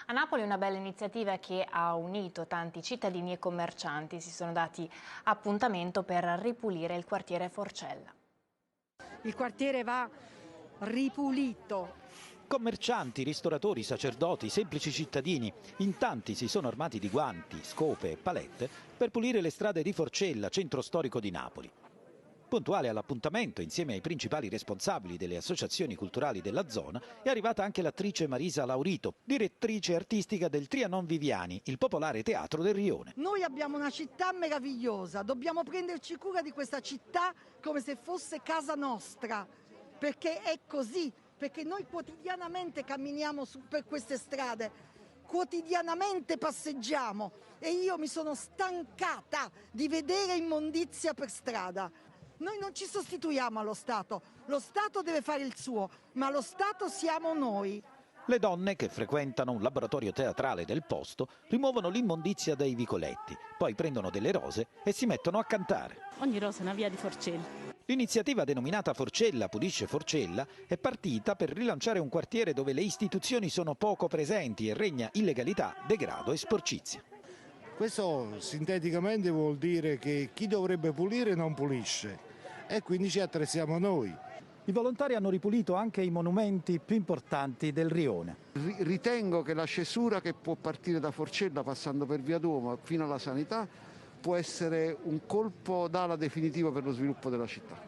A Napoli una bella iniziativa che ha unito tanti cittadini e commercianti. Si sono dati appuntamento per ripulire il quartiere Forcella. Il quartiere va ripulito. Commercianti, ristoratori, sacerdoti, semplici cittadini, in tanti si sono armati di guanti, scope e palette per pulire le strade di Forcella, centro storico di Napoli. Puntuale all'appuntamento, insieme ai principali responsabili delle associazioni culturali della zona, è arrivata anche l'attrice Marisa Laurito, direttrice artistica del Trianon Viviani, il popolare teatro del Rione. Noi abbiamo una città meravigliosa, dobbiamo prenderci cura di questa città come se fosse casa nostra, perché è così, perché noi quotidianamente camminiamo per queste strade, quotidianamente passeggiamo e io mi sono stancata di vedere immondizia per strada. Noi non ci sostituiamo allo Stato, lo Stato deve fare il suo, ma lo Stato siamo noi. Le donne, che frequentano un laboratorio teatrale del posto, rimuovono l'immondizia dai vicoletti, poi prendono delle rose e si mettono a cantare. Ogni rosa è una via di Forcella. L'iniziativa denominata Forcella Pulisce Forcella è partita per rilanciare un quartiere dove le istituzioni sono poco presenti e regna illegalità, degrado e sporcizia. Questo sinteticamente vuol dire che chi dovrebbe pulire non pulisce e quindi ci attrezziamo noi. I volontari hanno ripulito anche i monumenti più importanti del Rione. Ritengo che la cesura che può partire da Forcella passando per Via Duomo fino alla Sanità può essere un colpo d'ala definitivo per lo sviluppo della città.